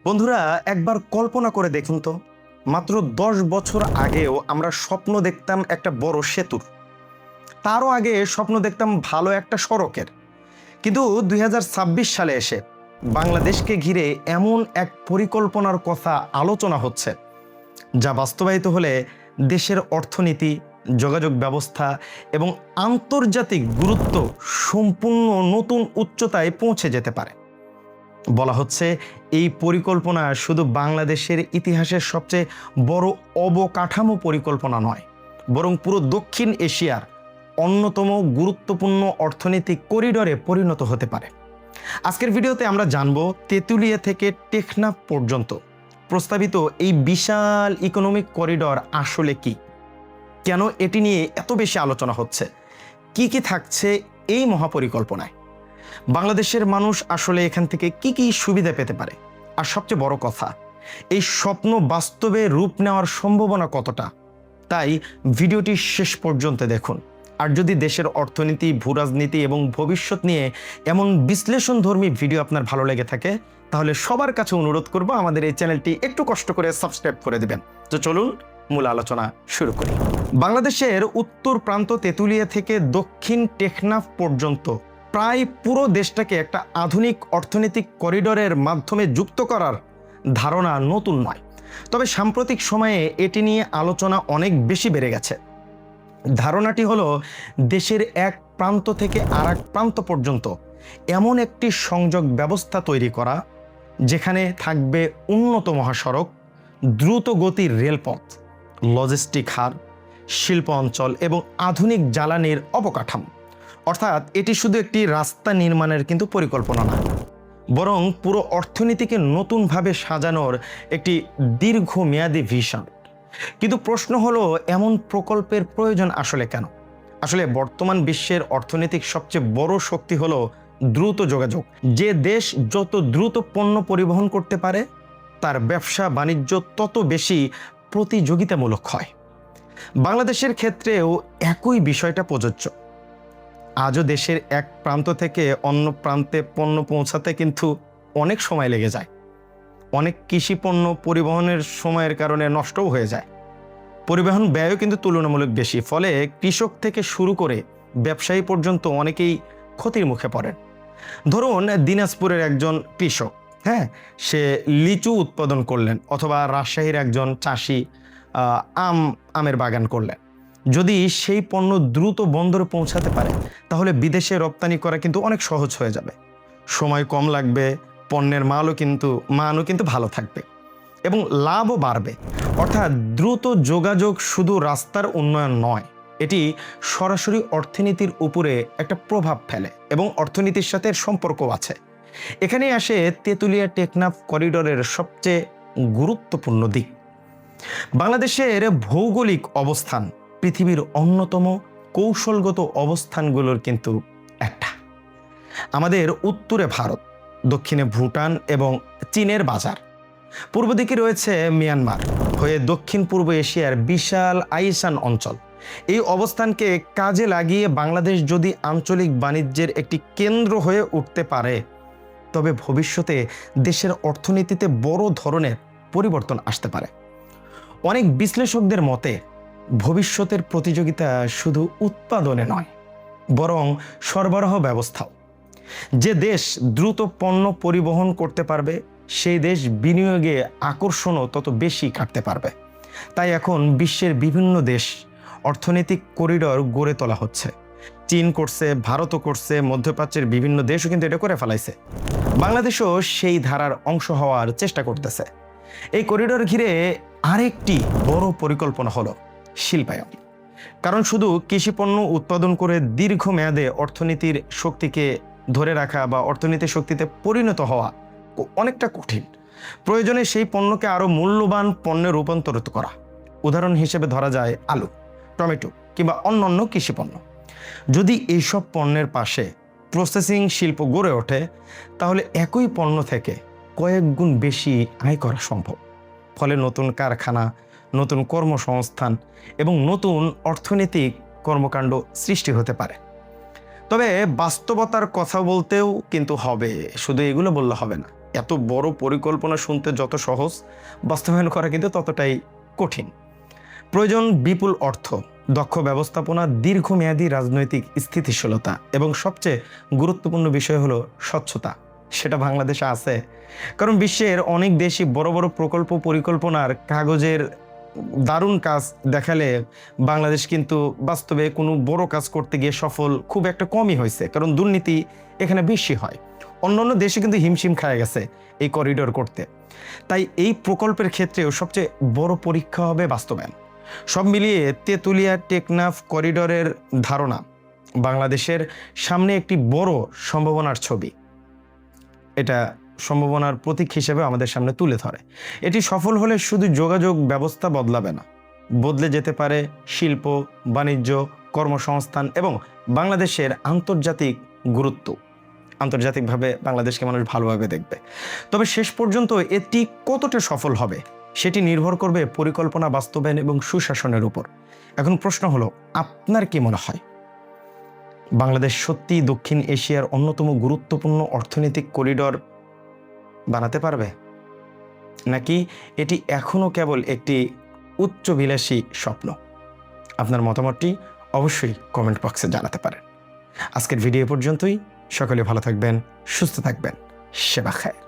বন্ধুরা, একবার কল্পনা করে দেখুন তো, মাত্র ১০ বছর আগেও আমরা স্বপ্ন দেখতাম একটা বড় সেতুর, তারও আগে স্বপ্ন দেখতাম ভালো একটা সড়কের। কিন্তু ২০২৬ সালে এসে বাংলাদেশকে ঘিরে এমন এক পরিকল্পনার কথা আলোচনা হচ্ছে, যা বাস্তবায়িত হলে দেশের অর্থনীতি, যোগাযোগ ব্যবস্থা এবং আন্তর্জাতিক গুরুত্ব সম্পূর্ণ নতুন উচ্চতায় পৌঁছে যেতে পারে। বলা হচ্ছে এই পরিকল্পনা শুধু বাংলাদেশের ইতিহাসের সবচেয়ে বড় অবকাঠামো পরিকল্পনা নয়, বরং পুরো দক্ষিণ এশিয়ার অন্যতম গুরুত্বপূর্ণ অর্থনৈতিক করিডরে পরিণত হতে পারে। আজকের ভিডিওতে আমরা জানব তেঁতুলিয়া থেকে টেকনাফ পর্যন্ত প্রস্তাবিত এই বিশাল ইকোনমিক করিডর আসলে কি, কেন এটি নিয়ে এত বেশি আলোচনা হচ্ছে, কি কি থাকছে এই মহাপরিকল্পনায়, বাংলাদেশের মানুষ আসলে এখান থেকে কি কি সুবিধা পেতে পারে, আর সবচেয়ে বড় কথা, এই স্বপ্ন বাস্তবে রূপ নেওয়ার সম্ভাবনা কতটা। তাই ভিডিওটি শেষ পর্যন্ত দেখুন। আর যদি দেশের অর্থনীতি, ভূরাজনীতি এবং ভবিষ্যৎ নিয়ে এমন বিশ্লেষণধর্মী ভিডিও আপনার ভালো লেগে থাকে, তাহলে সবার কাছে অনুরোধ করব আমাদের এই চ্যানেলটি একটু কষ্ট করে সাবস্ক্রাইব করে দিবেন। তো চলুন মূল আলোচনা শুরু করি। বাংলাদেশের উত্তর প্রান্ত তেঁতুলিয়া থেকে দক্ষিণ টেকনাফ পর্যন্ত প্রায় পুরো দেশটাকে একটা আধুনিক অর্থনৈতিক করিডরের মাধ্যমে যুক্ত করার ধারণা নতুন নয়, তবে সাম্প্রতিক সময়ে এটি নিয়ে আলোচনা অনেক বেশি বেড়ে গেছে। ধারণাটি হলো দেশের এক প্রান্ত থেকে আর এক প্রান্ত পর্যন্ত এমন একটি সংযোগ ব্যবস্থা তৈরি করা, যেখানে থাকবে উন্নত মহাসড়ক, দ্রুত গতির রেলপথ, লজিস্টিক হাব, শিল্প অঞ্চল এবং আধুনিক জ্বালানির অবকাঠামো। অর্থাৎ এটি শুধু একটি রাস্তা নির্মাণের কিন্তু পরিকল্পনা না, বরং পুরো অর্থনীতিকে নতুনভাবে সাজানোর একটি দীর্ঘমেয়াদী ভিশন। কিন্তু প্রশ্ন হলো, এমন প্রকল্পের প্রয়োজন আসলে কেন? আসলে বর্তমান বিশ্বের অর্থনৈতিক সবচেয়ে বড় শক্তি হলো দ্রুত যোগাযোগ। যে দেশ যত দ্রুত পণ্য পরিবহন করতে পারে, তার ব্যবসা বাণিজ্য তত বেশি প্রতিযোগিতামূলক হয়। বাংলাদেশের ক্ষেত্রেও একই বিষয়টা প্রযোজ্য। আজও দেশের এক প্রান্ত থেকে অন্য প্রান্তে পণ্য পৌঁছাতে কিন্তু অনেক সময় লেগে যায়। অনেক কৃষি পণ্য পরিবহনের সময়ের কারণে নষ্টও হয়ে যায়। পরিবহন ব্যয়ও কিন্তু তুলনামূলক বেশি, ফলে কৃষক থেকে শুরু করে ব্যবসায়ী পর্যন্ত অনেকেই ক্ষতির মুখে পড়েন। ধরুন দিনাজপুরের একজন কৃষক, সে লিচু উৎপাদন করলেন, অথবা রাজশাহীর একজন চাষি আমের বাগান করলেন। যদি সেই পণ্য দ্রুত বন্দরে পৌঁছাতে পারে, তাহলে বিদেশে রপ্তানি করা কিন্তু অনেক সহজ হয়ে যাবে, সময় কম লাগবে, পণ্যের মানও কিন্তু ভালো থাকবে এবং লাভও বাড়বে। অর্থাৎ দ্রুত যোগাযোগ শুধু রাস্তার উন্নয়ন নয়, এটি সরাসরি অর্থনীতির উপরে একটা প্রভাব ফেলে এবং অর্থনীতির সাথে সম্পর্কও আছে। এখানেই আসে তেঁতুলিয়া টেকনাফ করিডরের সবচেয়ে গুরুত্বপূর্ণ দিক। বাংলাদেশের ভৌগোলিক অবস্থান পৃথিবীর অন্যতম কৌশলগত অবস্থানগুলোর কিন্তু একটা। আমাদের উত্তরে ভারত, দক্ষিণে ভুটান এবং চীনের বাজার, পূর্ব দিকে রয়েছে মিয়ানমার হয়ে দক্ষিণ পূর্ব এশিয়ার বিশাল আইসান অঞ্চল। এই অবস্থানকে কাজে লাগিয়ে বাংলাদেশ যদি আঞ্চলিক বাণিজ্যের একটি কেন্দ্র হয়ে উঠতে পারে, তবে ভবিষ্যতে দেশের অর্থনীতিতে বড় ধরনের পরিবর্তন আসতে পারে। অনেক বিশ্লেষকদের মতে ভবিষ্যতের প্রতিযোগিতা শুধু উৎপাদনে নয়, বরং সরবরাহ ব্যবস্থাও। যে দেশ দ্রুত পণ্য পরিবহন করতে পারবে, সেই দেশ বিনিয়োগে আকর্ষণও তত বেশি কাটতে পারবে। তাই এখন বিশ্বের বিভিন্ন দেশ অর্থনৈতিক করিডর গড়ে তোলা হচ্ছে। চীন করছে, ভারতও করছে, মধ্যপ্রাচ্যের বিভিন্ন দেশও কিন্তু এটা করে ফেলাইছে। বাংলাদেশও সেই ধারার অংশ হওয়ার চেষ্টা করতেছে। এই করিডর ঘিরে আরেকটি বড় পরিকল্পনা হলো শিল্পায়ন। কারণ শুধু কৃষিপণ্য উৎপাদন করে দীর্ঘমেয়াদে অর্থনীতির শক্তিকে ধরে রাখা বা অর্থনীতির শক্তিতে পরিণত হওয়া অনেকটা কঠিন। প্রয়োজনে সেই পণ্যকে আরো মূল্যবান পণ্যে রূপান্তরিত করা। উদাহরণ হিসেবে ধরা যায় আলু, টমেটো কিংবা অন্যান্য কৃষিপণ্য। যদি এইসব পণ্যের পাশে প্রসেসিং শিল্প গড়ে ওঠে, তাহলে একই পণ্য থেকে কয়েক গুণ বেশি আয় করা সম্ভব। ফলে নতুন কারখানা, নতুন কর্মসংস্থান এবং নতুন অর্থনৈতিক কর্মকাণ্ড সৃষ্টি হতে পারে। তবে বাস্তবতার কথা বলতেও কিন্তু হবে, শুধু এগুলো বললে হবে না। এত বড় পরিকল্পনা শুনতে যত সহজ, বাস্তবায়ন করা কিন্তু ততটাই কঠিন। প্রয়োজন বিপুল অর্থ, দক্ষ ব্যবস্থাপনা, দীর্ঘমেয়াদী রাজনৈতিক স্থিতিশীলতা এবং সবচেয়ে গুরুত্বপূর্ণ বিষয় হলো স্বচ্ছতা। সেটা বাংলাদেশে আছে, কারণ বিশ্বের অনেক দেশই বড় বড় প্রকল্প পরিকল্পনার কাগজের দারুণ কাজ দেখালে বাংলাদেশ কিন্তু বাস্তবে কোনো বড় কাজ করতে গিয়ে সফল খুব একটা কমই হয়েছে, কারণ দুর্নীতি এখানে বেশি হয়। অন্যান্য দেশে কিন্তু হিমশিম খায় গেছে এই করিডোর করতে। তাই এই প্রকল্পের ক্ষেত্রেও সবচেয়ে বড় পরীক্ষা হবে বাস্তবায়ন। সব মিলিয়ে তেঁতুলিয়া টেকনাফ করিডোরের ধারণা বাংলাদেশের সামনে একটি বড় সম্ভাবনার ছবি। এটা সম্ভাবনার প্রতীক হিসেবে আমাদের সামনে তুলে ধরে। এটি সফল হলে শুধু যোগাযোগ ব্যবস্থা বদলাবে না, বদলে যেতে পারে শিল্প, বাণিজ্য, কর্মসংস্থান এবং বাংলাদেশের আন্তর্জাতিক গুরুত্ব। আন্তর্জাতিকভাবে বাংলাদেশকে মানুষ ভালোভাবে দেখবে। তবে শেষ পর্যন্ত এটি কতটা সফল হবে সেটি নির্ভর করবে পরিকল্পনা বাস্তবায়ন এবং সুশাসনের উপর। এখন প্রশ্ন হলো, আপনার কি মনে হয় বাংলাদেশ সত্যি দক্ষিণ এশিয়ার অন্যতম গুরুত্বপূর্ণ অর্থনৈতিক করিডোর বানাতে পারবে, নাকি এটি এখনো কেবল একটি উচ্চবিলাসী স্বপ্ন? আপনার মতামতটি অবশ্যই কমেন্ট বক্সে জানাতে পারেন। আজকের ভিডিও পর্যন্তই। সকলে ভালো থাকবেন, সুস্থ থাকবেন। সেবা খায়ের।